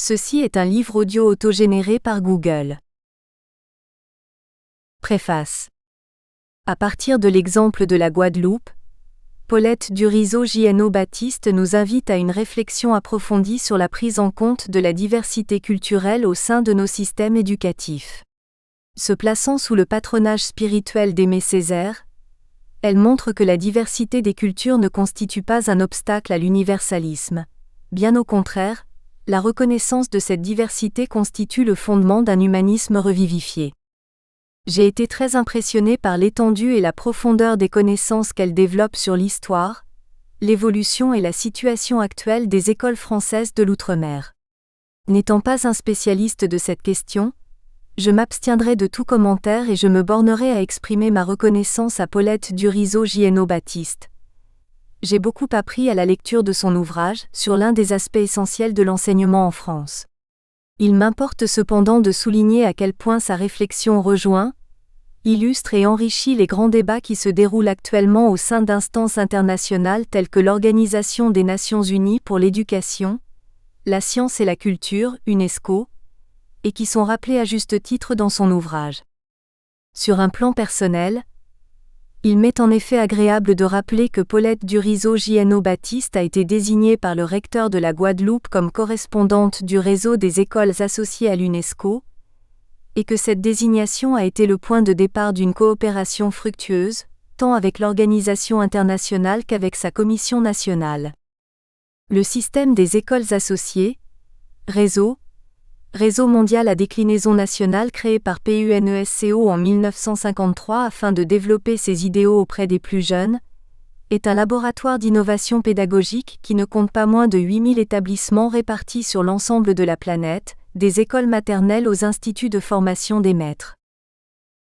Ceci est un livre audio autogénéré par Google. Préface. À partir de l'exemple de la Guadeloupe, Paulette Durizo-JNO-Baptiste nous invite à une réflexion approfondie sur la prise en compte de la diversité culturelle au sein de nos systèmes éducatifs. Se plaçant sous le patronage spirituel d'Aimé Césaire, elle montre que la diversité des cultures ne constitue pas un obstacle à l'universalisme. Bien au contraire, la reconnaissance de cette diversité constitue le fondement d'un humanisme revivifié. J'ai été très impressionné par l'étendue et la profondeur des connaissances qu'elle développe sur l'histoire, l'évolution et la situation actuelle des écoles françaises de l'outre-mer. N'étant pas un spécialiste de cette question, je m'abstiendrai de tout commentaire et je me bornerai à exprimer ma reconnaissance à Paulette Durizo-JNO-Baptiste. J'ai beaucoup appris à la lecture de son ouvrage sur l'un des aspects essentiels de l'enseignement en France. Il m'importe cependant de souligner à quel point sa réflexion rejoint, illustre et enrichit les grands débats qui se déroulent actuellement au sein d'instances internationales telles que l'Organisation des Nations Unies pour l'éducation, la science et la culture, UNESCO, et qui sont rappelés à juste titre dans son ouvrage. Sur un plan personnel, il m'est en effet agréable de rappeler que Paulette Durizo-JNO-Baptiste a été désignée par le recteur de la Guadeloupe comme correspondante du réseau des écoles associées à l'UNESCO, et que cette désignation a été le point de départ d'une coopération fructueuse, tant avec l'organisation internationale qu'avec sa commission nationale. Le système des écoles associées, réseau mondial à déclinaison nationale créé par PUNESCO en 1953 afin de développer ses idéaux auprès des plus jeunes, est un laboratoire d'innovation pédagogique qui ne compte pas moins de 8000 établissements répartis sur l'ensemble de la planète, des écoles maternelles aux instituts de formation des maîtres.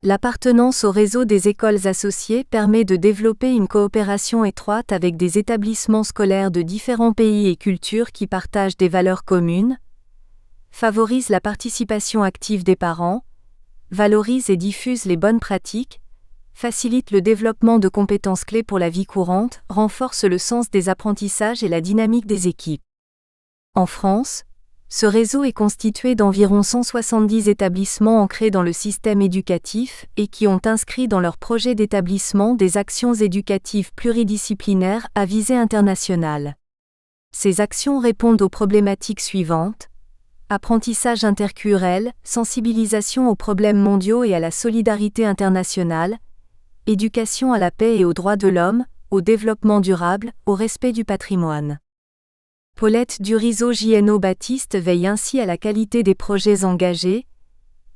L'appartenance au réseau des écoles associées permet de développer une coopération étroite avec des établissements scolaires de différents pays et cultures qui partagent des valeurs communes, favorise la participation active des parents, valorise et diffuse les bonnes pratiques, facilite le développement de compétences clés pour la vie courante, renforce le sens des apprentissages et la dynamique des équipes. En France, ce réseau est constitué d'environ 170 établissements ancrés dans le système éducatif et qui ont inscrit dans leur projet d'établissement des actions éducatives pluridisciplinaires à visée internationale. Ces actions répondent aux problématiques suivantes: apprentissage interculturel, sensibilisation aux problèmes mondiaux et à la solidarité internationale, éducation à la paix et aux droits de l'homme, au développement durable, au respect du patrimoine. Paulette Durizo-JNO-Baptiste veille ainsi à la qualité des projets engagés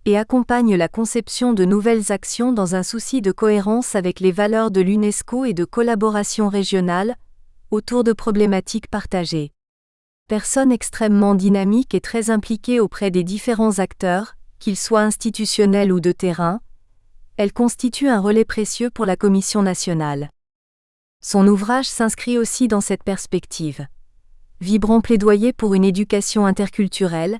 et accompagne la conception de nouvelles actions dans un souci de cohérence avec les valeurs de l'UNESCO et de collaboration régionale, autour de problématiques partagées. Personne extrêmement dynamique et très impliquée auprès des différents acteurs, qu'ils soient institutionnels ou de terrain, elle constitue un relais précieux pour la Commission nationale. Son ouvrage s'inscrit aussi dans cette perspective. Vibrant plaidoyer pour une éducation interculturelle,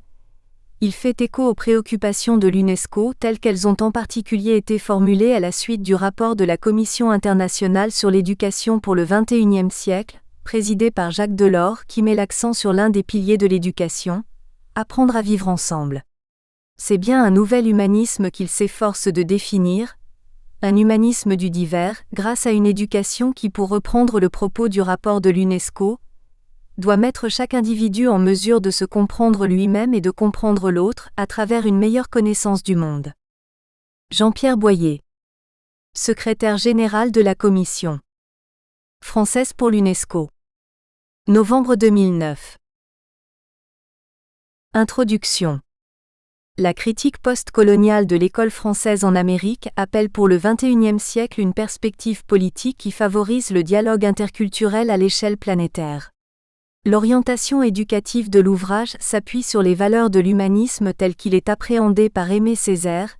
il fait écho aux préoccupations de l'UNESCO telles qu'elles ont en particulier été formulées à la suite du rapport de la Commission internationale sur l'éducation pour le XXIe siècle, présidé par Jacques Delors, qui met l'accent sur l'un des piliers de l'éducation, apprendre à vivre ensemble. C'est bien un nouvel humanisme qu'il s'efforce de définir, un humanisme du divers, grâce à une éducation qui, pour reprendre le propos du rapport de l'UNESCO, doit mettre chaque individu en mesure de se comprendre lui-même et de comprendre l'autre à travers une meilleure connaissance du monde. Jean-Pierre Boyer, secrétaire général de la Commission française pour l'UNESCO. Novembre 2009. Introduction. La critique post-coloniale de l'école française en Amérique appelle pour le XXIe siècle une perspective politique qui favorise le dialogue interculturel à l'échelle planétaire. L'orientation éducative de l'ouvrage s'appuie sur les valeurs de l'humanisme tel qu'il est appréhendé par Aimé Césaire,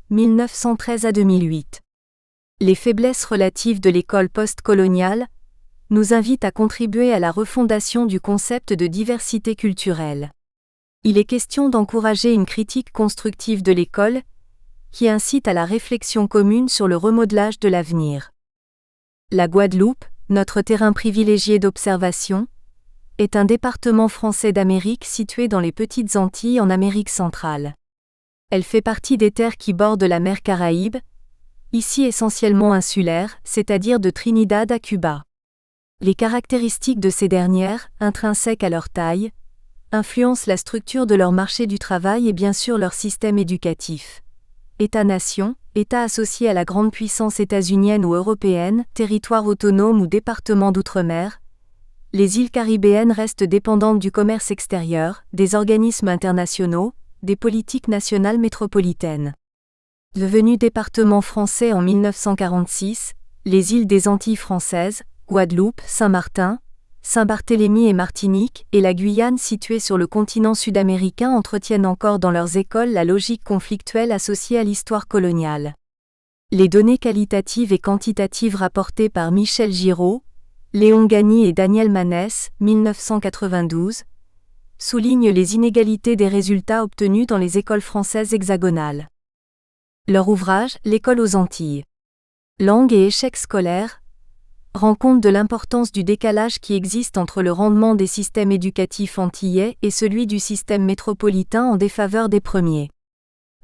1913 à 2008. Les faiblesses relatives de l'école post-coloniale nous invitent à contribuer à la refondation du concept de diversité culturelle. Il est question d'encourager une critique constructive de l'école, qui incite à la réflexion commune sur le remodelage de l'avenir. La Guadeloupe, notre terrain privilégié d'observation, est un département français d'Amérique situé dans les Petites Antilles en Amérique centrale. Elle fait partie des terres qui bordent la mer Caraïbe, ici essentiellement insulaire, c'est-à-dire de Trinidad à Cuba. Les caractéristiques de ces dernières, intrinsèques à leur taille, influencent la structure de leur marché du travail et bien sûr leur système éducatif. État-nation, État associé à la grande puissance états-unienne ou européenne, territoire autonome ou département d'outre-mer, les îles caribéennes restent dépendantes du commerce extérieur, des organismes internationaux, des politiques nationales métropolitaines. Devenu département français en 1946, les îles des Antilles françaises, Guadeloupe, Saint-Martin, Saint-Barthélemy et Martinique, et la Guyane située sur le continent sud-américain entretiennent encore dans leurs écoles la logique conflictuelle associée à l'histoire coloniale. Les données qualitatives et quantitatives rapportées par Michel Giraud, Léon Gagny et Daniel Manès, 1992, soulignent les inégalités des résultats obtenus dans les écoles françaises hexagonales. Leur ouvrage, L'école aux Antilles. Langue et échecs scolaires, rend compte de l'importance du décalage qui existe entre le rendement des systèmes éducatifs antillais et celui du système métropolitain en défaveur des premiers.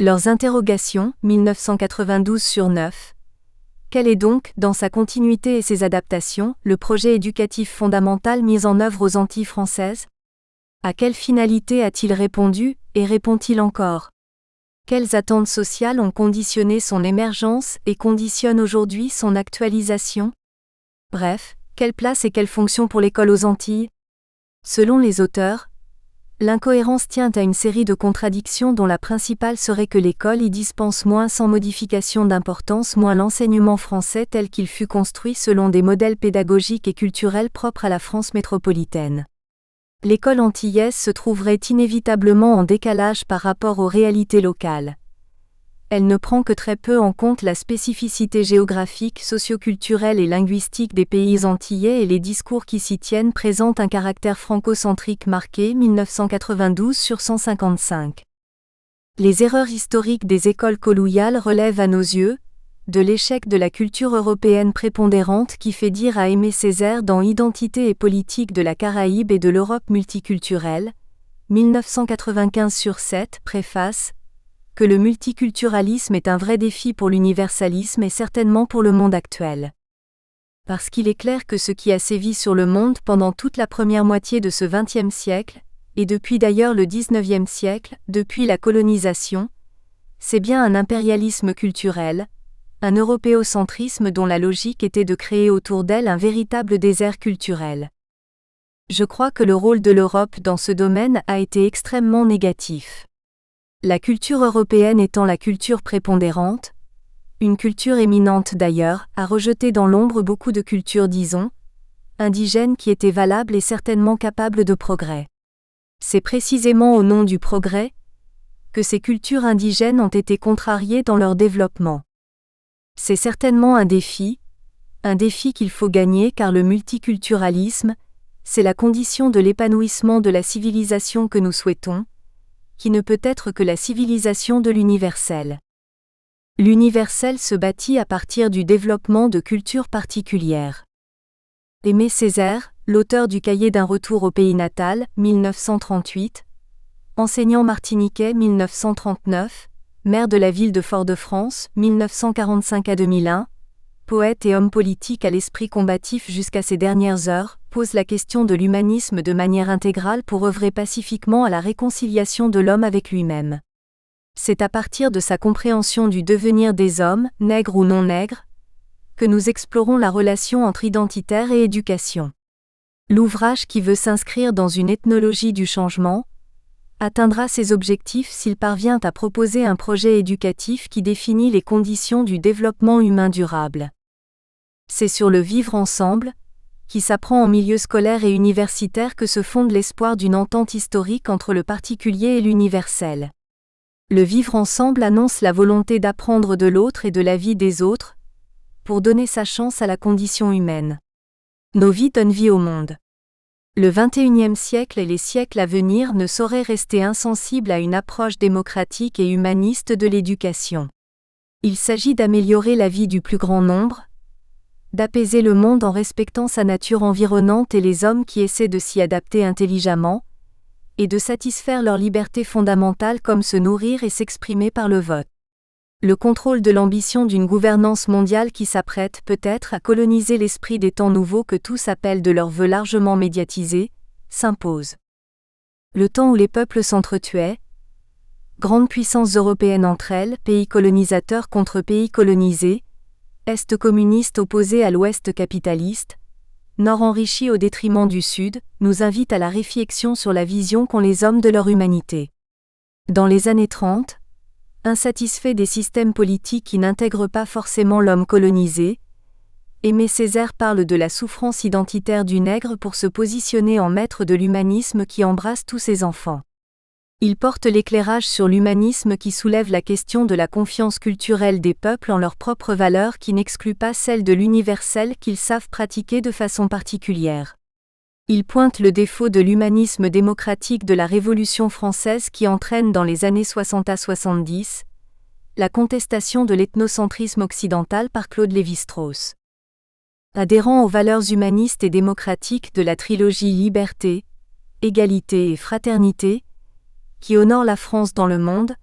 Leurs interrogations, 1992/9. Quel est donc, dans sa continuité et ses adaptations, le projet éducatif fondamental mis en œuvre aux Antilles françaises ? À quelle finalité a-t-il répondu, et répond-il encore ? Quelles attentes sociales ont conditionné son émergence et conditionnent aujourd'hui son actualisation ? Bref, quelle place et quelle fonction pour l'école aux Antilles ? Selon les auteurs, l'incohérence tient à une série de contradictions dont la principale serait que l'école y dispense moins sans modification d'importance moins l'enseignement français tel qu'il fut construit selon des modèles pédagogiques et culturels propres à la France métropolitaine. L'école antillaise se trouverait inévitablement en décalage par rapport aux réalités locales. Elle ne prend que très peu en compte la spécificité géographique, socioculturelle et linguistique des pays antillais et les discours qui s'y tiennent présentent un caractère franco-centrique marqué 1992/155. Les erreurs historiques des écoles coloniales relèvent à nos yeux de l'échec de la culture européenne prépondérante qui fait dire à Aimé Césaire dans Identité et politique de la Caraïbe et de l'Europe multiculturelle, 1995/7, préface, que le multiculturalisme est un vrai défi pour l'universalisme et certainement pour le monde actuel. Parce qu'il est clair que ce qui a sévi sur le monde pendant toute la première moitié de ce XXe siècle, et depuis d'ailleurs le XIXe siècle, depuis la colonisation, c'est bien un impérialisme culturel, un européocentrisme dont la logique était de créer autour d'elle un véritable désert culturel. Je crois que le rôle de l'Europe dans ce domaine a été extrêmement négatif. La culture européenne étant la culture prépondérante, une culture éminente d'ailleurs, a rejeté dans l'ombre beaucoup de cultures disons, indigènes qui étaient valables et certainement capables de progrès. C'est précisément au nom du progrès que ces cultures indigènes ont été contrariées dans leur développement. C'est certainement un défi qu'il faut gagner car le multiculturalisme, c'est la condition de l'épanouissement de la civilisation que nous souhaitons, qui ne peut être que la civilisation de l'universel. L'universel se bâtit à partir du développement de cultures particulières. Aimé Césaire, l'auteur du Cahier d'un retour au pays natal, 1938, enseignant martiniquais 1939, maire de la ville de Fort-de-France, 1945 à 2001, poète et homme politique à l'esprit combatif jusqu'à ses dernières heures, pose la question de l'humanisme de manière intégrale pour œuvrer pacifiquement à la réconciliation de l'homme avec lui-même. C'est à partir de sa compréhension du devenir des hommes, nègres ou non nègres, que nous explorons la relation entre identitaire et éducation. L'ouvrage qui veut s'inscrire dans une ethnologie du changement atteindra ses objectifs s'il parvient à proposer un projet éducatif qui définit les conditions du développement humain durable. C'est sur le vivre ensemble, qui s'apprend en milieu scolaire et universitaire que se fonde l'espoir d'une entente historique entre le particulier et l'universel. Le vivre ensemble annonce la volonté d'apprendre de l'autre et de la vie des autres, pour donner sa chance à la condition humaine. Nos vies donnent vie au monde. Le XXIe siècle et les siècles à venir ne sauraient rester insensibles à une approche démocratique et humaniste de l'éducation. Il s'agit d'améliorer la vie du plus grand nombre, d'apaiser le monde en respectant sa nature environnante et les hommes qui essaient de s'y adapter intelligemment, et de satisfaire leurs libertés fondamentales comme se nourrir et s'exprimer par le vote. Le contrôle de l'ambition d'une gouvernance mondiale qui s'apprête peut-être à coloniser l'esprit des temps nouveaux que tous appellent de leurs vœux largement médiatisés, s'impose. Le temps où les peuples s'entretuaient, grandes puissances européennes entre elles, pays colonisateurs contre pays colonisés, Est communiste opposé à l'Ouest capitaliste, Nord enrichi au détriment du Sud, nous invite à la réflexion sur la vision qu'ont les hommes de leur humanité. Dans les années 30, insatisfait des systèmes politiques qui n'intègrent pas forcément l'homme colonisé, Aimé Césaire parle de la souffrance identitaire du nègre pour se positionner en maître de l'humanisme qui embrasse tous ses enfants. Il porte l'éclairage sur l'humanisme qui soulève la question de la confiance culturelle des peuples en leurs propres valeurs qui n'exclut pas celle de l'universel qu'ils savent pratiquer de façon particulière. Il pointe le défaut de l'humanisme démocratique de la Révolution française qui entraîne dans les années 60 à 70 la contestation de l'ethnocentrisme occidental par Claude Lévi-Strauss. Adhérant aux valeurs humanistes et démocratiques de la trilogie Liberté, Égalité et Fraternité, qui honore la France dans le monde,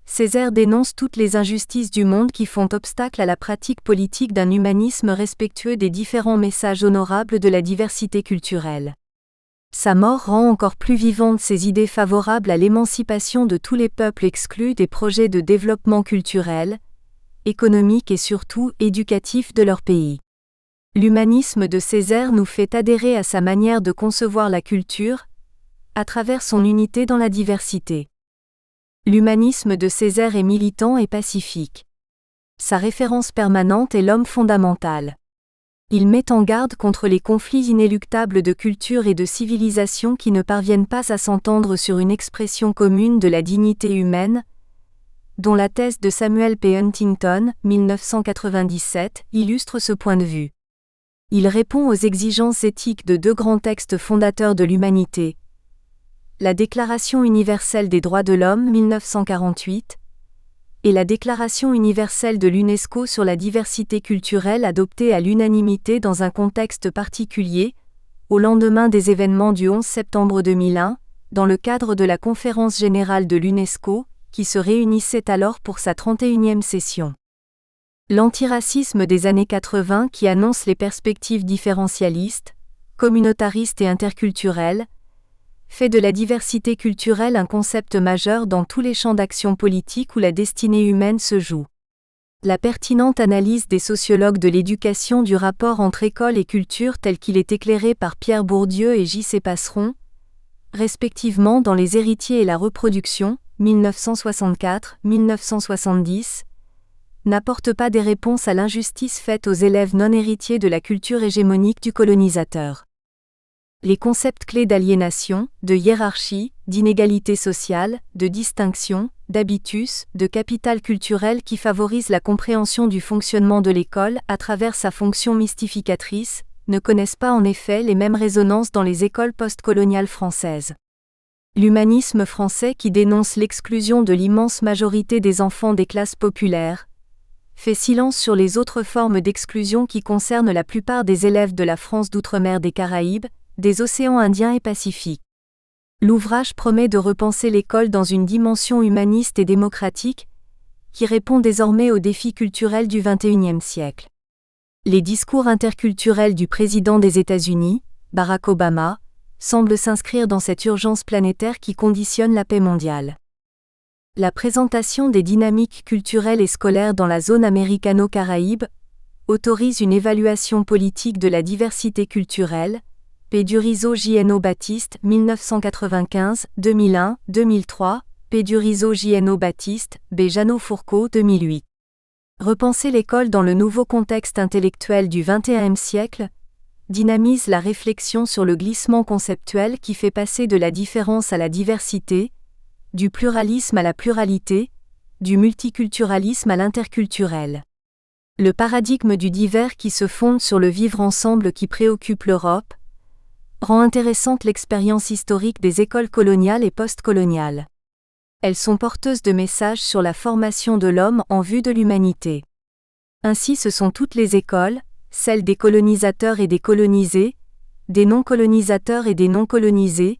Césaire dénonce toutes les injustices du monde qui font obstacle à la pratique politique d'un humanisme respectueux des différents messages honorables de la diversité culturelle. Sa mort rend encore plus vivantes ses idées favorables à l'émancipation de tous les peuples exclus des projets de développement culturel, économique et surtout éducatif de leur pays. L'humanisme de Césaire nous fait adhérer à sa manière de concevoir la culture, à travers son unité dans la diversité. L'humanisme de Césaire est militant et pacifique. Sa référence permanente est l'homme fondamental. Il met en garde contre les conflits inéluctables de culture et de civilisation qui ne parviennent pas à s'entendre sur une expression commune de la dignité humaine, dont la thèse de Samuel P. Huntington, 1997, illustre ce point de vue. Il répond aux exigences éthiques de deux grands textes fondateurs de l'humanité, la Déclaration universelle des droits de l'homme 1948 et la Déclaration universelle de l'UNESCO sur la diversité culturelle adoptée à l'unanimité dans un contexte particulier, au lendemain des événements du 11 septembre 2001, dans le cadre de la Conférence générale de l'UNESCO, qui se réunissait alors pour sa 31e session. L'antiracisme des années 80 qui annonce les perspectives différentialistes, communautaristes et interculturelles, fait de la diversité culturelle un concept majeur dans tous les champs d'action politique où la destinée humaine se joue. La pertinente analyse des sociologues de l'éducation du rapport entre école et culture tel qu'il est éclairé par Pierre Bourdieu et J.C. Passeron, respectivement dans Les héritiers et la reproduction, 1964-1970, n'apporte pas des réponses à l'injustice faite aux élèves non héritiers de la culture hégémonique du colonisateur. Les concepts clés d'aliénation, de hiérarchie, d'inégalité sociale, de distinction, d'habitus, de capital culturel qui favorisent la compréhension du fonctionnement de l'école à travers sa fonction mystificatrice, ne connaissent pas en effet les mêmes résonances dans les écoles postcoloniales françaises. L'humanisme français qui dénonce l'exclusion de l'immense majorité des enfants des classes populaires, fait silence sur les autres formes d'exclusion qui concernent la plupart des élèves de la France d'outre-mer des Caraïbes, des océans Indien et Pacifique. L'ouvrage promet de repenser l'école dans une dimension humaniste et démocratique, qui répond désormais aux défis culturels du XXIe siècle. Les discours interculturels du président des États-Unis, Barack Obama, semblent s'inscrire dans cette urgence planétaire qui conditionne la paix mondiale. La présentation des dynamiques culturelles et scolaires dans la zone américano-caraïbe autorise une évaluation politique de la diversité culturelle, P. Durizo J.N.O. Baptiste, 1995, 2001, 2003, P. Durizo J.N.O. Baptiste, B. Jeannot Fourcault, 2008. Repenser l'école dans le nouveau contexte intellectuel du XXIe siècle dynamise la réflexion sur le glissement conceptuel qui fait passer de la différence à la diversité, du pluralisme à la pluralité, du multiculturalisme à l'interculturel. Le paradigme du divers qui se fonde sur le vivre ensemble qui préoccupe l'Europe, rend intéressante l'expérience historique des écoles coloniales et postcoloniales. Elles sont porteuses de messages sur la formation de l'homme en vue de l'humanité. Ainsi ce sont toutes les écoles, celle des colonisateurs et des colonisés, des non-colonisateurs et des non-colonisés,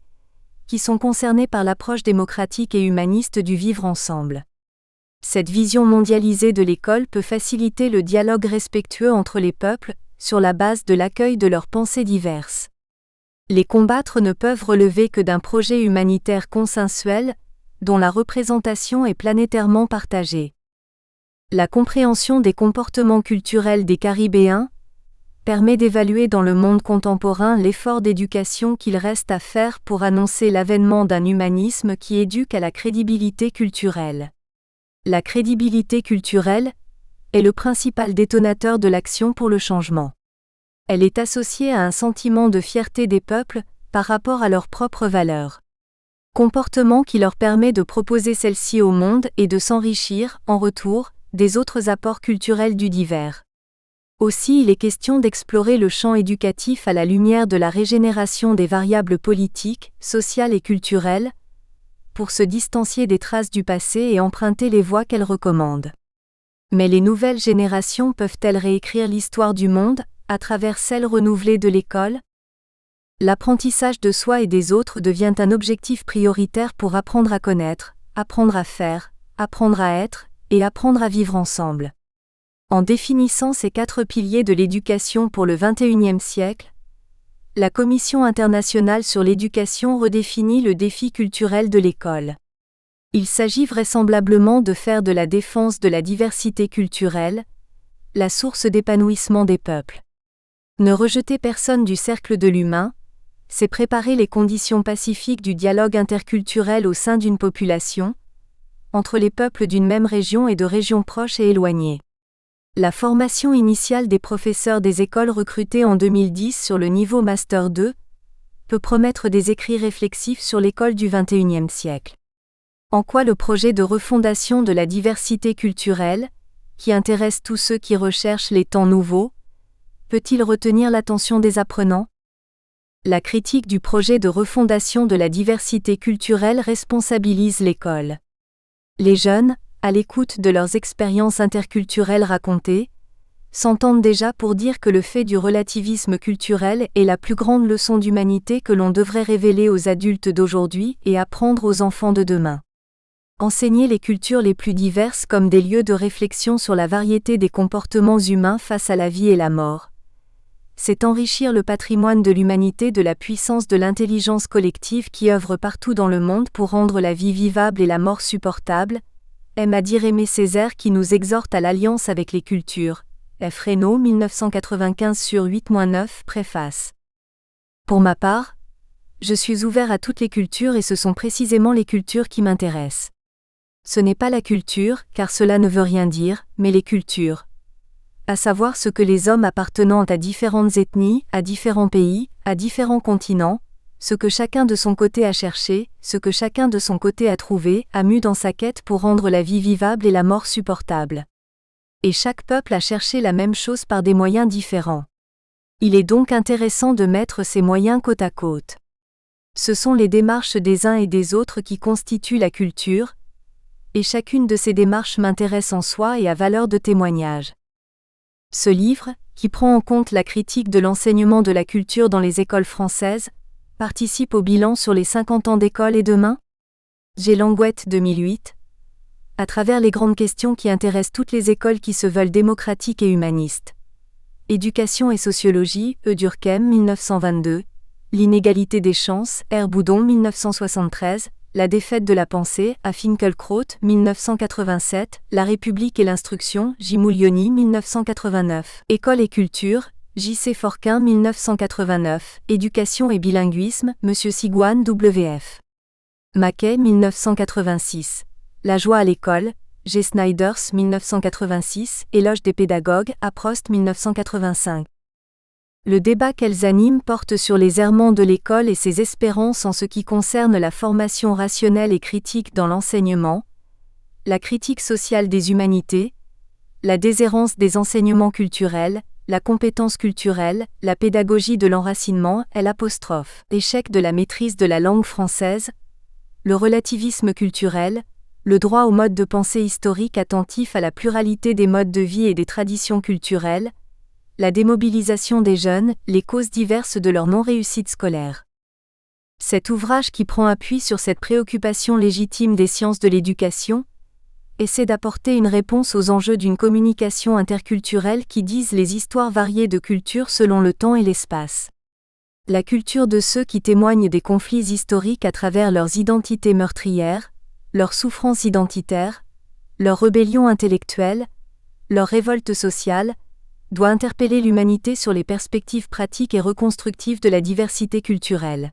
qui sont concernés par l'approche démocratique et humaniste du vivre ensemble. Cette vision mondialisée de l'école peut faciliter le dialogue respectueux entre les peuples, sur la base de l'accueil de leurs pensées diverses. Les combattre ne peuvent relever que d'un projet humanitaire consensuel, dont la représentation est planétairement partagée. La compréhension des comportements culturels des Caribéens permet d'évaluer dans le monde contemporain l'effort d'éducation qu'il reste à faire pour annoncer l'avènement d'un humanisme qui éduque à la crédibilité culturelle. La crédibilité culturelle est le principal détonateur de l'action pour le changement. Elle est associée à un sentiment de fierté des peuples par rapport à leurs propres valeurs. Comportement qui leur permet de proposer celles-ci au monde et de s'enrichir, en retour, des autres apports culturels du divers. Aussi il est question d'explorer le champ éducatif à la lumière de la régénération des variables politiques, sociales et culturelles, pour se distancier des traces du passé et emprunter les voies qu'elles recommandent. Mais les nouvelles générations peuvent-elles réécrire l'histoire du monde, à travers celle renouvelée de l'école? L'apprentissage de soi et des autres devient un objectif prioritaire pour apprendre à connaître, apprendre à faire, apprendre à être, et apprendre à vivre ensemble. En définissant ces 4 piliers de l'éducation pour le XXIe siècle, la Commission internationale sur l'éducation redéfinit le défi culturel de l'école. Il s'agit vraisemblablement de faire de la défense de la diversité culturelle la source d'épanouissement des peuples. Ne rejeter personne du cercle de l'humain, c'est préparer les conditions pacifiques du dialogue interculturel au sein d'une population, entre les peuples d'une même région et de régions proches et éloignées. La formation initiale des professeurs des écoles recrutés en 2010 sur le niveau Master 2 peut promettre des écrits réflexifs sur l'école du XXIe siècle. En quoi le projet de refondation de la diversité culturelle, qui intéresse tous ceux qui recherchent les temps nouveaux, peut-il retenir l'attention des apprenants? La critique du projet de refondation de la diversité culturelle responsabilise l'école. Les jeunes, à l'écoute de leurs expériences interculturelles racontées, s'entendent déjà pour dire que le fait du relativisme culturel est la plus grande leçon d'humanité que l'on devrait révéler aux adultes d'aujourd'hui et apprendre aux enfants de demain. Enseigner les cultures les plus diverses comme des lieux de réflexion sur la variété des comportements humains face à la vie et la mort. C'est enrichir le patrimoine de l'humanité de la puissance de l'intelligence collective qui œuvre partout dans le monde pour rendre la vie vivable et la mort supportable, aime à dire Aimé Césaire qui nous exhorte à l'alliance avec les cultures. F. Reynaud 1995/8-9 Préface. Pour ma part, je suis ouvert à toutes les cultures et ce sont précisément les cultures qui m'intéressent. Ce n'est pas la culture, car cela ne veut rien dire, mais les cultures. À savoir ce que les hommes appartenant à différentes ethnies, à différents pays, à différents continents, ce que chacun de son côté a cherché, ce que chacun de son côté a trouvé, a mu dans sa quête pour rendre la vie vivable et la mort supportable. Et chaque peuple a cherché la même chose par des moyens différents. Il est donc intéressant de mettre ces moyens côte à côte. Ce sont les démarches des uns et des autres qui constituent la culture, et chacune de ces démarches m'intéresse en soi et a valeur de témoignage. Ce livre, qui prend en compte la critique de l'enseignement de la culture dans les écoles françaises, participe au bilan sur les 50 ans d'école et demain. G. Langouette 2008. À travers les grandes questions qui intéressent toutes les écoles qui se veulent démocratiques et humanistes. Éducation et sociologie, E. Durkheim 1922. L'inégalité des chances, R. Boudon 1973. La défaite de la pensée, A. Finkielkraut 1987. La République et l'instruction, J. Moulioni 1989. École et culture, J.C. Forquin 1989. Éducation et bilinguisme, M. Sigouane W.F. Mackay 1986. La joie à l'école, G. Snyders 1986. Éloge des pédagogues, A. Prost 1985. Le débat qu'elles animent porte sur les errements de l'école et ses espérances en ce qui concerne la formation rationnelle et critique dans l'enseignement, la critique sociale des humanités, la déshérence des enseignements culturels, la compétence culturelle, la pédagogie de l'enracinement, l'échec de la maîtrise de la langue française, le relativisme culturel, le droit au mode de pensée historique attentif à la pluralité des modes de vie et des traditions culturelles, la démobilisation des jeunes, les causes diverses de leur non-réussite scolaire. Cet ouvrage qui prend appui sur cette préoccupation légitime des sciences de l'éducation, essaie d'apporter une réponse aux enjeux d'une communication interculturelle qui disent les histoires variées de cultures selon le temps et l'espace. La culture de ceux qui témoignent des conflits historiques à travers leurs identités meurtrières, leurs souffrances identitaires, leurs rébellions intellectuelles, leurs révoltes sociales, doit interpeller l'humanité sur les perspectives pratiques et reconstructives de la diversité culturelle.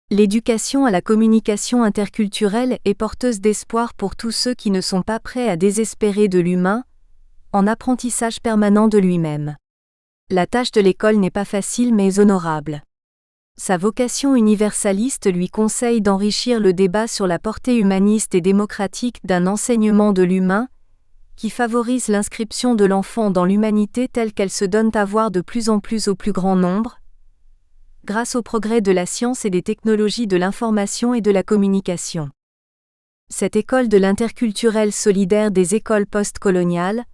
L'éducation à la communication interculturelle est porteuse d'espoir pour tous ceux qui ne sont pas prêts à désespérer de l'humain, en apprentissage permanent de lui-même. La tâche de l'école n'est pas facile mais honorable. Sa vocation universaliste lui conseille d'enrichir le débat sur la portée humaniste et démocratique d'un enseignement de l'humain, qui favorise l'inscription de l'enfant dans l'humanité telle qu'elle se donne à voir de plus en plus au plus grand nombre, grâce au progrès de la science et des technologies de l'information et de la communication. Cette école de l'interculturel solidaire des écoles postcoloniales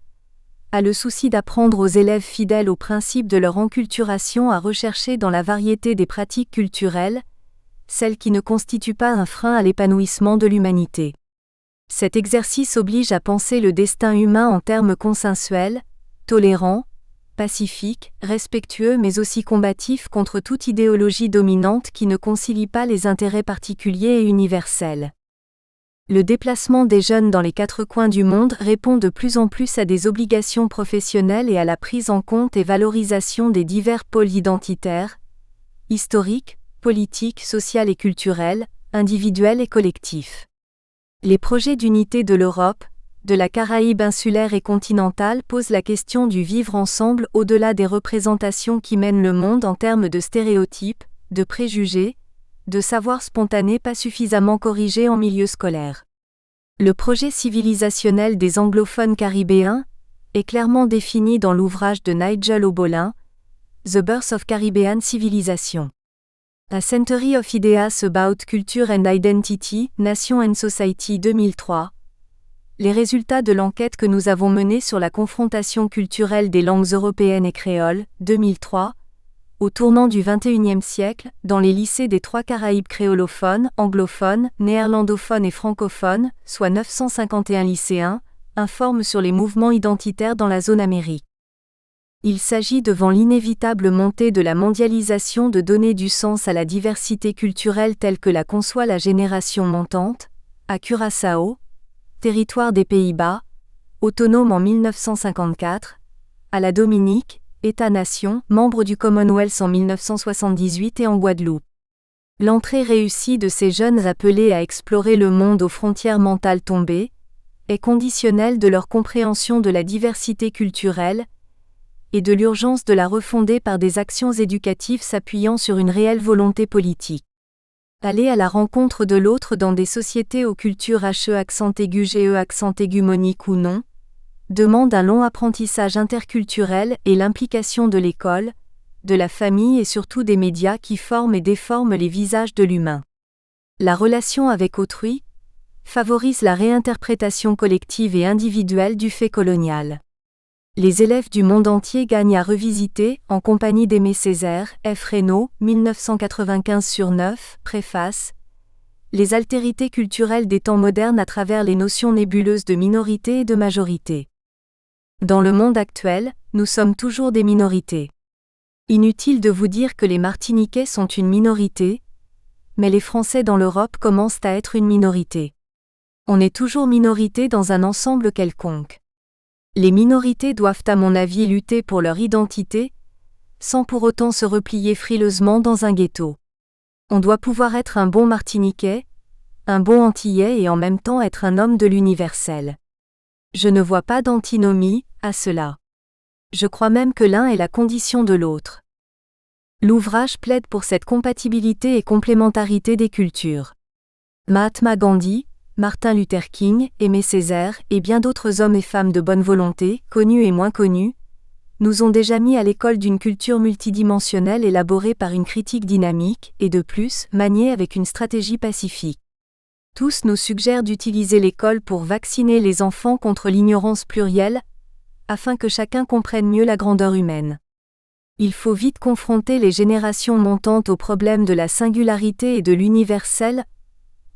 a le souci d'apprendre aux élèves fidèles aux principes de leur enculturation à rechercher dans la variété des pratiques culturelles, celles qui ne constituent pas un frein à l'épanouissement de l'humanité. Cet exercice oblige à penser le destin humain en termes consensuels, tolérants, pacifique, respectueux mais aussi combatif contre toute idéologie dominante qui ne concilie pas les intérêts particuliers et universels. Le déplacement des jeunes dans les 4 coins du monde répond de plus en plus à des obligations professionnelles et à la prise en compte et valorisation des divers pôles identitaires, historiques, politiques, sociaux et culturels, individuels et collectifs. Les projets d'unité de l'Europe, de la Caraïbe insulaire et continentale posent la question du vivre ensemble au-delà des représentations qui mènent le monde en termes de stéréotypes, de préjugés, de savoirs spontanés pas suffisamment corrigés en milieu scolaire. Le projet civilisationnel des anglophones caribéens est clairement défini dans l'ouvrage de Nigel Obolin, The Birth of Caribbean Civilization. A Century of Ideas About Culture and Identity, Nation and Society 2003. Les résultats de l'enquête que nous avons menée sur la confrontation culturelle des langues européennes et créoles, 2003, au tournant du XXIe siècle, dans les lycées des 3 Caraïbes créolophones, anglophones, néerlandophones et francophones, soit 951 lycéens, informent sur les mouvements identitaires dans la zone Amérique. Il s'agit devant l'inévitable montée de la mondialisation de donner du sens à la diversité culturelle telle que la conçoit la génération montante, à Curaçao, territoire des Pays-Bas, autonome en 1954, à la Dominique, État-nation, membre du Commonwealth en 1978 et en Guadeloupe. L'entrée réussie de ces jeunes appelés à explorer le monde aux frontières mentales tombées est conditionnelle de leur compréhension de la diversité culturelle et de l'urgence de la refonder par des actions éducatives s'appuyant sur une réelle volonté politique. Aller à la rencontre de l'autre dans des sociétés aux cultures HE accent aigu GE accent aigu monique ou non, demande un long apprentissage interculturel et l'implication de l'école, de la famille et surtout des médias qui forment et déforment les visages de l'humain. La relation avec autrui favorise la réinterprétation collective et individuelle du fait colonial. Les élèves du monde entier gagnent à revisiter, en compagnie d'Aimé Césaire, F. Reynaud, 1995/9, préface, les altérités culturelles des temps modernes à travers les notions nébuleuses de minorité et de majorité. Dans le monde actuel, nous sommes toujours des minorités. Inutile de vous dire que les Martiniquais sont une minorité, mais les Français dans l'Europe commencent à être une minorité. On est toujours minorité dans un ensemble quelconque. Les minorités doivent à mon avis lutter pour leur identité, sans pour autant se replier frileusement dans un ghetto. On doit pouvoir être un bon Martiniquais, un bon Antillais et en même temps être un homme de l'universel. Je ne vois pas d'antinomie à cela. Je crois même que l'un est la condition de l'autre. L'ouvrage plaide pour cette compatibilité et complémentarité des cultures. Mahatma Gandhi, Martin Luther King, Aimé Césaire et bien d'autres hommes et femmes de bonne volonté, connus et moins connus, nous ont déjà mis à l'école d'une culture multidimensionnelle élaborée par une critique dynamique et de plus, maniée avec une stratégie pacifique. Tous nous suggèrent d'utiliser l'école pour vacciner les enfants contre l'ignorance plurielle, afin que chacun comprenne mieux la grandeur humaine. Il faut vite confronter les générations montantes au problème de la singularité et de l'universel,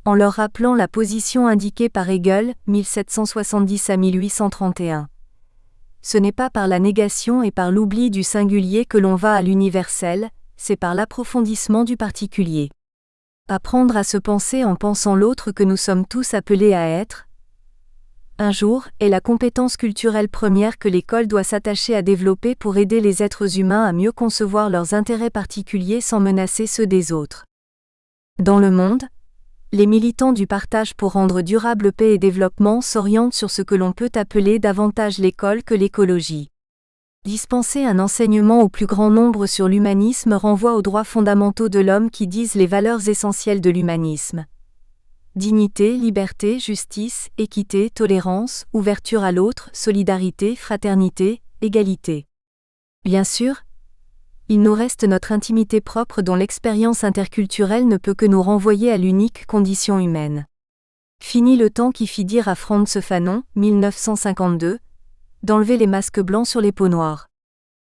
en leur rappelant la position indiquée par Hegel, 1770 à 1831. Ce n'est pas par la négation et par l'oubli du singulier que l'on va à l'universel, c'est par l'approfondissement du particulier. Apprendre à se penser en pensant l'autre que nous sommes tous appelés à être, un jour, est la compétence culturelle première que l'école doit s'attacher à développer pour aider les êtres humains à mieux concevoir leurs intérêts particuliers sans menacer ceux des autres. Dans le monde, les militants du partage pour rendre durable paix et développement s'orientent sur ce que l'on peut appeler davantage l'école que l'écologie. Dispenser un enseignement au plus grand nombre sur l'humanisme renvoie aux droits fondamentaux de l'homme qui disent les valeurs essentielles de l'humanisme. Dignité, liberté, justice, équité, tolérance, ouverture à l'autre, solidarité, fraternité, égalité. Bien sûr, il nous reste notre intimité propre dont l'expérience interculturelle ne peut que nous renvoyer à l'unique condition humaine. Fini le temps qui fit dire à Frantz Fanon, 1952, d'enlever les masques blancs sur les peaux noires.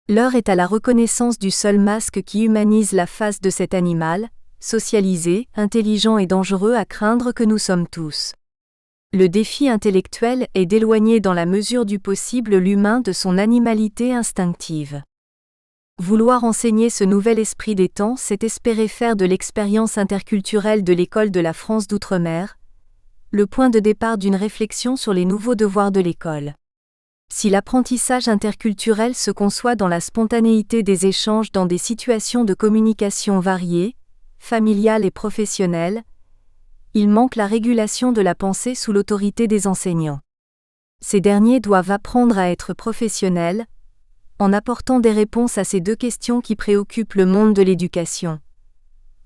L'heure est à la reconnaissance du seul masque qui humanise la face de cet animal, socialisé, intelligent et dangereux à craindre que nous sommes tous. Le défi intellectuel est d'éloigner dans la mesure du possible l'humain de son animalité instinctive. Vouloir enseigner ce nouvel esprit des temps, c'est espérer faire de l'expérience interculturelle de l'école de la France d'outre-mer le point de départ d'une réflexion sur les nouveaux devoirs de l'école. Si l'apprentissage interculturel se conçoit dans la spontanéité des échanges dans des situations de communication variées, familiales et professionnelles, il manque la régulation de la pensée sous l'autorité des enseignants. Ces derniers doivent apprendre à être professionnels, en apportant des réponses à ces deux questions qui préoccupent le monde de l'éducation.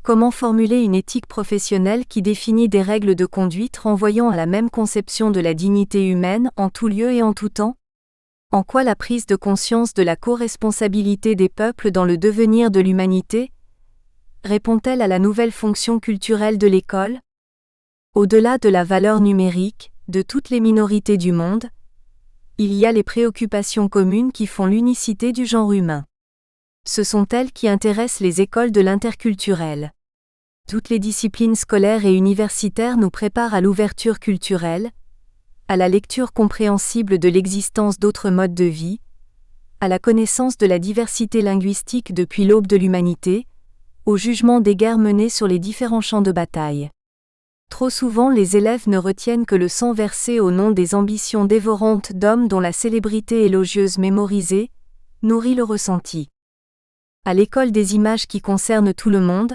Comment formuler une éthique professionnelle qui définit des règles de conduite renvoyant à la même conception de la dignité humaine en tout lieu et en tout temps ? En quoi la prise de conscience de la co-responsabilité des peuples dans le devenir de l'humanité répond-elle à la nouvelle fonction culturelle de l'école ? Au-delà de la valeur numérique, de toutes les minorités du monde, il y a les préoccupations communes qui font l'unicité du genre humain. Ce sont elles qui intéressent les écoles de l'interculturel. Toutes les disciplines scolaires et universitaires nous préparent à l'ouverture culturelle, à la lecture compréhensible de l'existence d'autres modes de vie, à la connaissance de la diversité linguistique depuis l'aube de l'humanité, au jugement des guerres menées sur les différents champs de bataille. Trop souvent les élèves ne retiennent que le sang versé au nom des ambitions dévorantes d'hommes dont la célébrité élogieuse mémorisée nourrit le ressenti. À l'école des images qui concernent tout le monde,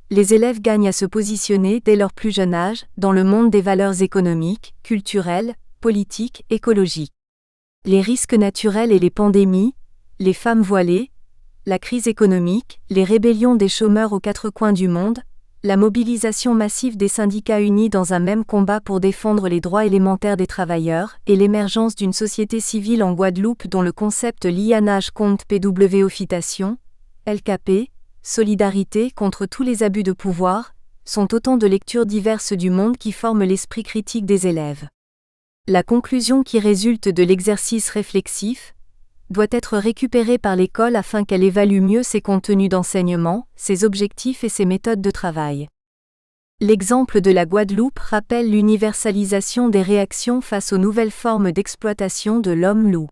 les élèves gagnent à se positionner dès leur plus jeune âge dans le monde des valeurs économiques, culturelles, politiques, écologiques. Les risques naturels et les pandémies, les femmes voilées, la crise économique, les rébellions des chômeurs aux quatre coins du monde, la mobilisation massive des syndicats unis dans un même combat pour défendre les droits élémentaires des travailleurs et l'émergence d'une société civile en Guadeloupe dont le concept lianage compte PWO-fitation, LKP, solidarité contre tous les abus de pouvoir, sont autant de lectures diverses du monde qui forment l'esprit critique des élèves. La conclusion qui résulte de l'exercice réflexif doit être récupérée par l'école afin qu'elle évalue mieux ses contenus d'enseignement, ses objectifs et ses méthodes de travail. L'exemple de la Guadeloupe rappelle l'universalisation des réactions face aux nouvelles formes d'exploitation de l'homme-loup.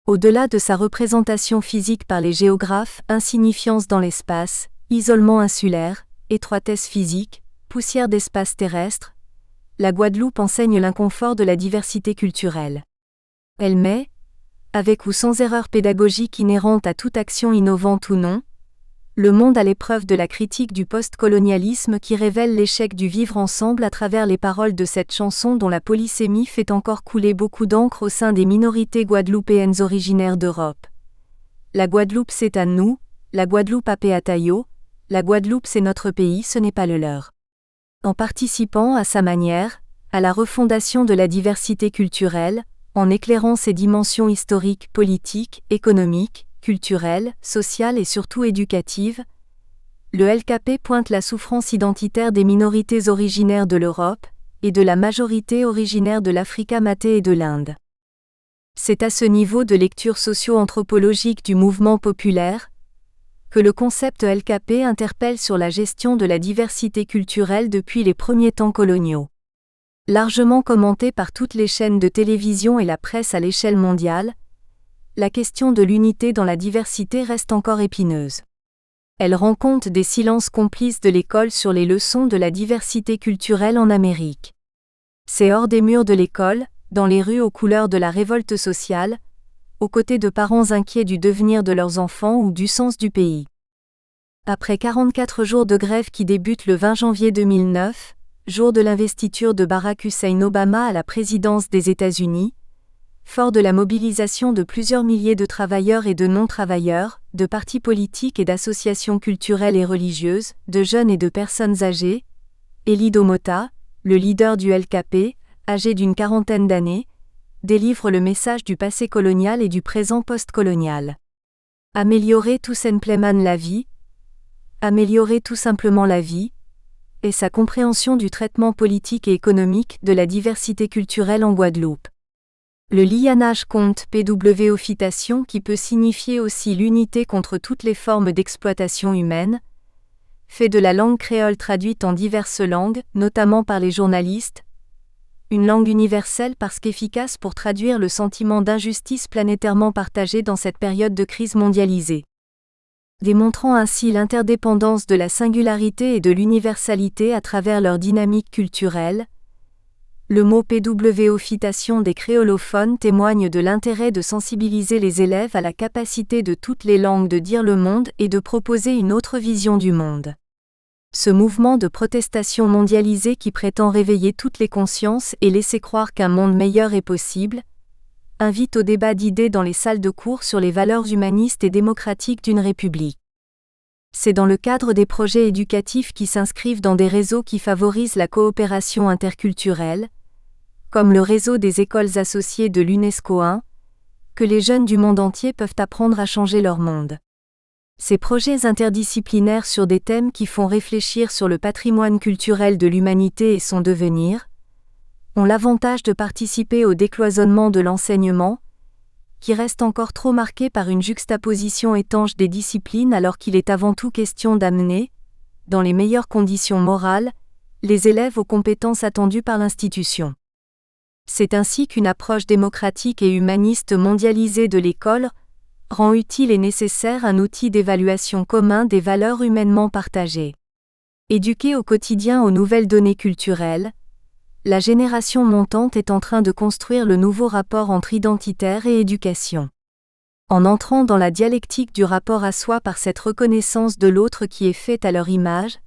Au-delà de sa représentation physique par les géographes, insignifiance dans l'espace, isolement insulaire, étroitesse physique, poussière d'espace terrestre, la Guadeloupe enseigne l'inconfort de la diversité culturelle. Elle met, avec ou sans erreur pédagogique inhérente à toute action innovante ou non, le monde à l'épreuve de la critique du post-colonialisme qui révèle l'échec du vivre ensemble à travers les paroles de cette chanson dont la polysémie fait encore couler beaucoup d'encre au sein des minorités guadeloupéennes originaires d'Europe. La Guadeloupe c'est à nous, la Guadeloupe apé à Taillot, la Guadeloupe c'est notre pays, ce n'est pas le leur. En participant à sa manière, à la refondation de la diversité culturelle, en éclairant ses dimensions historiques, politiques, économiques, culturelles, sociales et surtout éducatives, le LKP pointe la souffrance identitaire des minorités originaires de l'Europe et de la majorité originaire de l'Africa matée et de l'Inde. C'est à ce niveau de lecture socio-anthropologique du mouvement populaire que le concept LKP interpelle sur la gestion de la diversité culturelle depuis les premiers temps coloniaux. Largement commenté par toutes les chaînes de télévision et la presse à l'échelle mondiale, la question de l'unité dans la diversité reste encore épineuse. Elle rend compte des silences complices de l'école sur les leçons de la diversité culturelle en Amérique. C'est hors des murs de l'école, dans les rues aux couleurs de la révolte sociale, aux côtés de parents inquiets du devenir de leurs enfants ou du sens du pays. Après 44 jours de grève qui débutent le 20 janvier 2009, jour de l'investiture de Barack Hussein Obama à la présidence des États-Unis, fort de la mobilisation de plusieurs milliers de travailleurs et de non-travailleurs, de partis politiques et d'associations culturelles et religieuses, de jeunes et de personnes âgées, Elido Mota, le leader du LKP, âgé d'une quarantaine d'années, délivre le message du passé colonial et du présent post-colonial. Améliorer tout simplement la vie, améliorer tout simplement la vie, et sa compréhension du traitement politique et économique de la diversité culturelle en Guadeloupe. Le lianage compte PW-ophitation qui peut signifier aussi l'unité contre toutes les formes d'exploitation humaine, fait de la langue créole traduite en diverses langues, notamment par les journalistes, une langue universelle parce qu'efficace pour traduire le sentiment d'injustice planétairement partagé dans cette période de crise mondialisée. Démontrant ainsi l'interdépendance de la singularité et de l'universalité à travers leur dynamique culturelle, le mot PW-ophitation des créolophones témoigne de l'intérêt de sensibiliser les élèves à la capacité de toutes les langues de dire le monde et de proposer une autre vision du monde. Ce mouvement de protestation mondialisée qui prétend réveiller toutes les consciences et laisser croire qu'un monde meilleur est possible, invite au débat d'idées dans les salles de cours sur les valeurs humanistes et démocratiques d'une république. C'est dans le cadre des projets éducatifs qui s'inscrivent dans des réseaux qui favorisent la coopération interculturelle, comme le réseau des écoles associées de l'UNESCO 1, que les jeunes du monde entier peuvent apprendre à changer leur monde. Ces projets interdisciplinaires sur des thèmes qui font réfléchir sur le patrimoine culturel de l'humanité et son devenir, ont l'avantage de participer au décloisonnement de l'enseignement, qui reste encore trop marqué par une juxtaposition étanche des disciplines alors qu'il est avant tout question d'amener, dans les meilleures conditions morales, les élèves aux compétences attendues par l'institution. C'est ainsi qu'une approche démocratique et humaniste mondialisée de l'école rend utile et nécessaire un outil d'évaluation commun des valeurs humainement partagées. Éduquée au quotidien aux nouvelles données culturelles, la génération montante est en train de construire le nouveau rapport entre identitaire et éducation. En entrant dans la dialectique du rapport à soi par cette reconnaissance de l'autre qui est faite à leur image,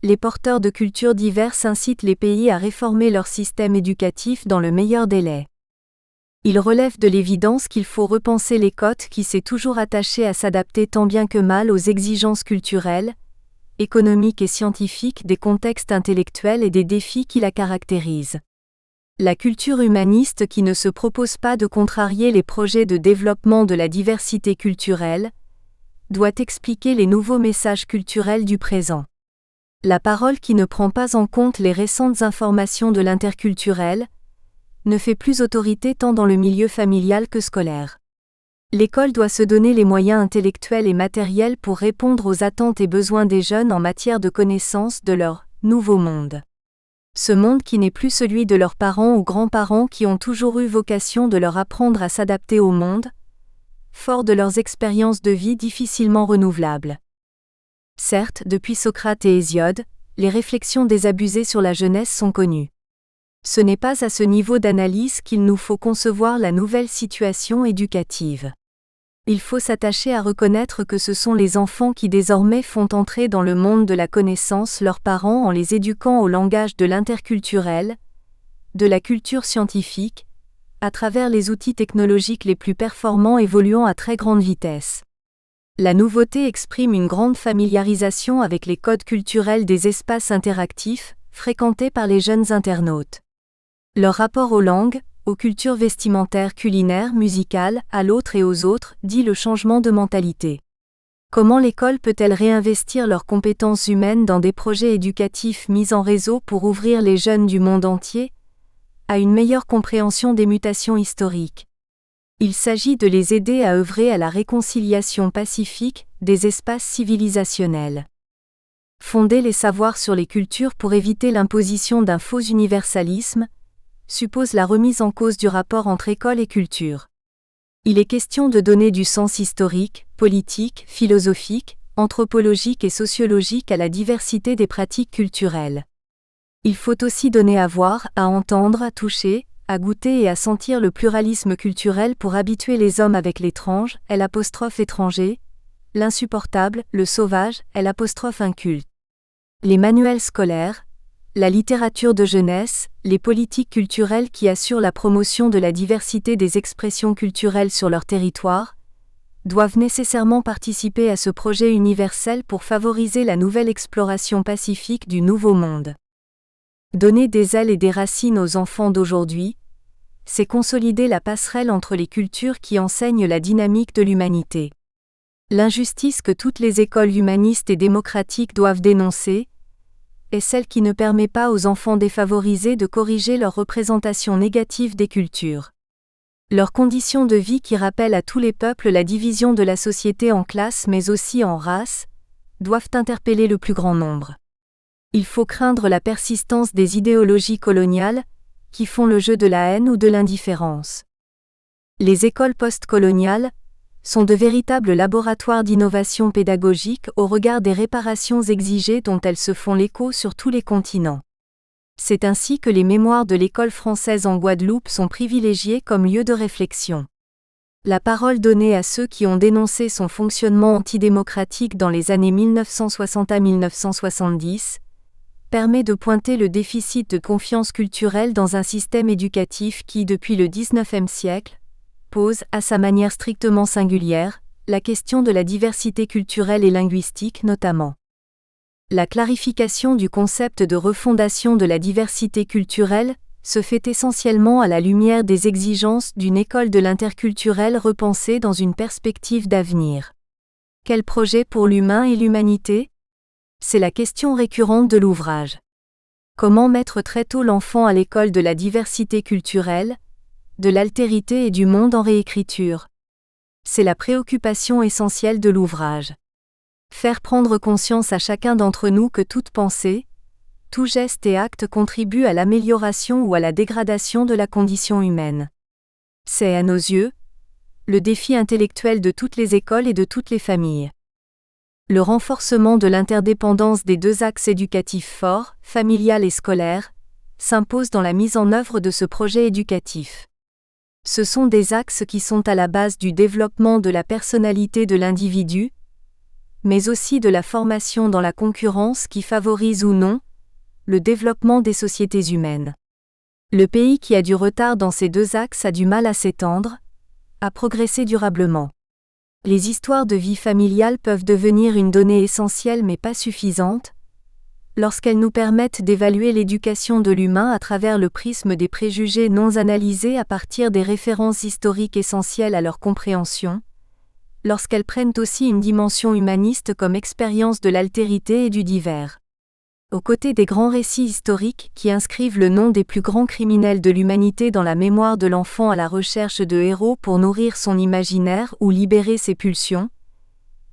les porteurs de cultures diverses incitent les pays à réformer leur système éducatif dans le meilleur délai. Ils relèvent de l'évidence qu'il faut repenser les cotes qui s'est toujours attachée à s'adapter tant bien que mal aux exigences culturelles, économiques et scientifiques des contextes intellectuels et des défis qui la caractérisent. La culture humaniste qui ne se propose pas de contrarier les projets de développement de la diversité culturelle, doit expliquer les nouveaux messages culturels du présent. La parole qui ne prend pas en compte les récentes informations de l'interculturel, ne fait plus autorité tant dans le milieu familial que scolaire. L'école doit se donner les moyens intellectuels et matériels pour répondre aux attentes et besoins des jeunes en matière de connaissance de leur « nouveau monde ». Ce monde qui n'est plus celui de leurs parents ou grands-parents qui ont toujours eu vocation de leur apprendre à s'adapter au monde, fort de leurs expériences de vie difficilement renouvelables. Certes, depuis Socrate et Hésiode, les réflexions désabusées sur la jeunesse sont connues. Ce n'est pas à ce niveau d'analyse qu'il nous faut concevoir la nouvelle situation éducative. Il faut s'attacher à reconnaître que ce sont les enfants qui désormais font entrer dans le monde de la connaissance leurs parents en les éduquant au langage de l'interculturel, de la culture scientifique, à travers les outils technologiques les plus performants évoluant à très grande vitesse. La nouveauté exprime une grande familiarisation avec les codes culturels des espaces interactifs, fréquentés par les jeunes internautes. Leur rapport aux langues, aux cultures vestimentaires, culinaires, musicales, à l'autre et aux autres, dit le changement de mentalité. Comment l'école peut-elle réinvestir leurs compétences humaines dans des projets éducatifs mis en réseau pour ouvrir les jeunes du monde entier à une meilleure compréhension des mutations historiques, Il s'agit de les aider à œuvrer à la réconciliation pacifique des espaces civilisationnels. Fonder les savoirs sur les cultures pour éviter l'imposition d'un faux universalisme suppose la remise en cause du rapport entre école et culture. Il est question de donner du sens historique, politique, philosophique, anthropologique et sociologique à la diversité des pratiques culturelles. Il faut aussi donner à voir, à entendre, à toucher, à goûter et à sentir le pluralisme culturel pour habituer les hommes avec l'étrange, étranger, l'insupportable, le sauvage, inculte. Les manuels scolaires, la littérature de jeunesse, les politiques culturelles qui assurent la promotion de la diversité des expressions culturelles sur leur territoire, doivent nécessairement participer à ce projet universel pour favoriser la nouvelle exploration pacifique du Nouveau Monde. Donner des ailes et des racines aux enfants d'aujourd'hui, c'est consolider la passerelle entre les cultures qui enseignent la dynamique de l'humanité. L'injustice que toutes les écoles humanistes et démocratiques doivent dénoncer est celle qui ne permet pas aux enfants défavorisés de corriger leur représentation négative des cultures. Leurs conditions de vie qui rappellent à tous les peuples la division de la société en classes mais aussi en races, doivent interpeller le plus grand nombre. Il faut craindre la persistance des idéologies coloniales, qui font le jeu de la haine ou de l'indifférence. Les écoles postcoloniales sont de véritables laboratoires d'innovation pédagogique au regard des réparations exigées dont elles se font l'écho sur tous les continents. C'est ainsi que les mémoires de l'école française en Guadeloupe sont privilégiées comme lieu de réflexion. La parole donnée à ceux qui ont dénoncé son fonctionnement antidémocratique dans les années 1960 à 1970 permet de pointer le déficit de confiance culturelle dans un système éducatif qui, depuis le XIXe siècle, pose, à sa manière strictement singulière, la question de la diversité culturelle et linguistique notamment. La clarification du concept de refondation de la diversité culturelle se fait essentiellement à la lumière des exigences d'une école de l'interculturel repensée dans une perspective d'avenir. Quel projet pour l'humain et l'humanité ? C'est la question récurrente de l'ouvrage. Comment mettre très tôt l'enfant à l'école de la diversité culturelle, de l'altérité et du monde en réécriture ? C'est la préoccupation essentielle de l'ouvrage. Faire prendre conscience à chacun d'entre nous que toute pensée, tout geste et acte contribue à l'amélioration ou à la dégradation de la condition humaine. C'est, à nos yeux, le défi intellectuel de toutes les écoles et de toutes les familles. Le renforcement de l'interdépendance des deux axes éducatifs forts, familial et scolaire, s'impose dans la mise en œuvre de ce projet éducatif. Ce sont des axes qui sont à la base du développement de la personnalité de l'individu, mais aussi de la formation dans la concurrence qui favorise ou non le développement des sociétés humaines. Le pays qui a du retard dans ces deux axes a du mal à s'étendre, à progresser durablement. Les histoires de vie familiale peuvent devenir une donnée essentielle mais pas suffisante, lorsqu'elles nous permettent d'évaluer l'éducation de l'humain à travers le prisme des préjugés non analysés à partir des références historiques essentielles à leur compréhension, lorsqu'elles prennent aussi une dimension humaniste comme expérience de l'altérité et du divers. Aux côtés des grands récits historiques qui inscrivent le nom des plus grands criminels de l'humanité dans la mémoire de l'enfant à la recherche de héros pour nourrir son imaginaire ou libérer ses pulsions,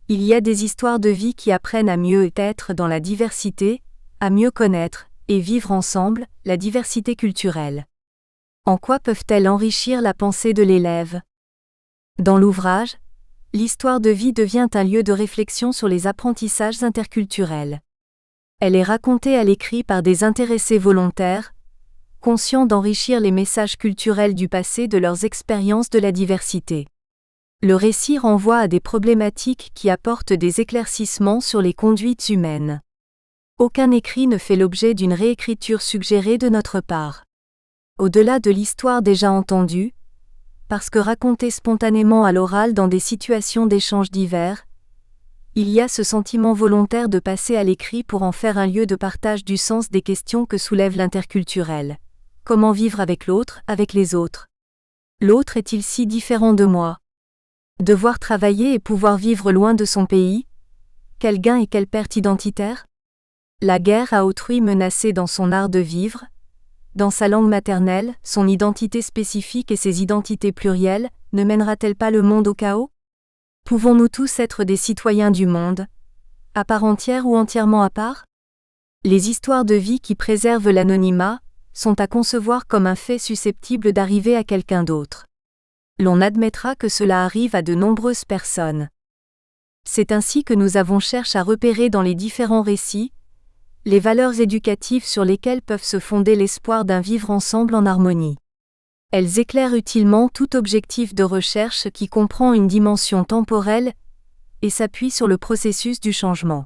il y a des histoires de vie qui apprennent à mieux être dans la diversité, à mieux connaître et vivre ensemble la diversité culturelle. En quoi peuvent-elles enrichir la pensée de l'élève ? Dans l'ouvrage, l'histoire de vie devient un lieu de réflexion sur les apprentissages interculturels. Elle est racontée à l'écrit par des intéressés volontaires, conscients d'enrichir les messages culturels du passé de leurs expériences de la diversité. Le récit renvoie à des problématiques qui apportent des éclaircissements sur les conduites humaines. Aucun écrit ne fait l'objet d'une réécriture suggérée de notre part. Au-delà de l'histoire déjà entendue, parce que racontée spontanément à l'oral dans des situations d'échanges divers, il y a ce sentiment volontaire de passer à l'écrit pour en faire un lieu de partage du sens des questions que soulève l'interculturel. Comment vivre avec l'autre, avec les autres ? L'autre est-il si différent de moi ? Devoir travailler et pouvoir vivre loin de son pays ? Quel gain et quelle perte identitaire ? La guerre à autrui menacée dans son art de vivre, dans sa langue maternelle, son identité spécifique et ses identités plurielles, ne mènera-t-elle pas le monde au chaos? Pouvons-nous tous être des citoyens du monde, à part entière ou entièrement à part? Les histoires de vie qui préservent l'anonymat sont à concevoir comme un fait susceptible d'arriver à quelqu'un d'autre. L'on admettra que cela arrive à de nombreuses personnes. C'est ainsi que nous avons cherché à repérer dans les différents récits les valeurs éducatives sur lesquelles peuvent se fonder l'espoir d'un vivre ensemble en harmonie. Elles éclairent utilement tout objectif de recherche qui comprend une dimension temporelle et s'appuie sur le processus du changement.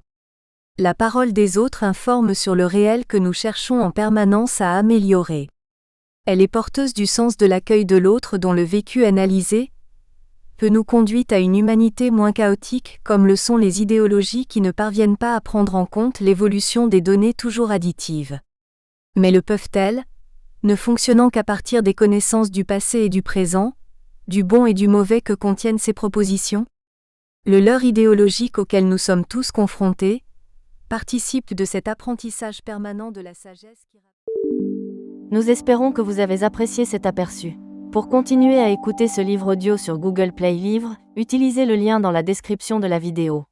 La parole des autres informe sur le réel que nous cherchons en permanence à améliorer. Elle est porteuse du sens de l'accueil de l'autre dont le vécu analysé peut nous conduire à une humanité moins chaotique comme le sont les idéologies qui ne parviennent pas à prendre en compte l'évolution des données toujours additives. Mais le peuvent-elles, ne fonctionnant qu'à partir des connaissances du passé et du présent, du bon et du mauvais que contiennent ces propositions? Le leurre idéologique auquel nous sommes tous confrontés participe de cet apprentissage permanent de la sagesse qui... Nous espérons que vous avez apprécié cet aperçu. Pour continuer à écouter ce livre audio sur Google Play Livres, utilisez le lien dans la description de la vidéo.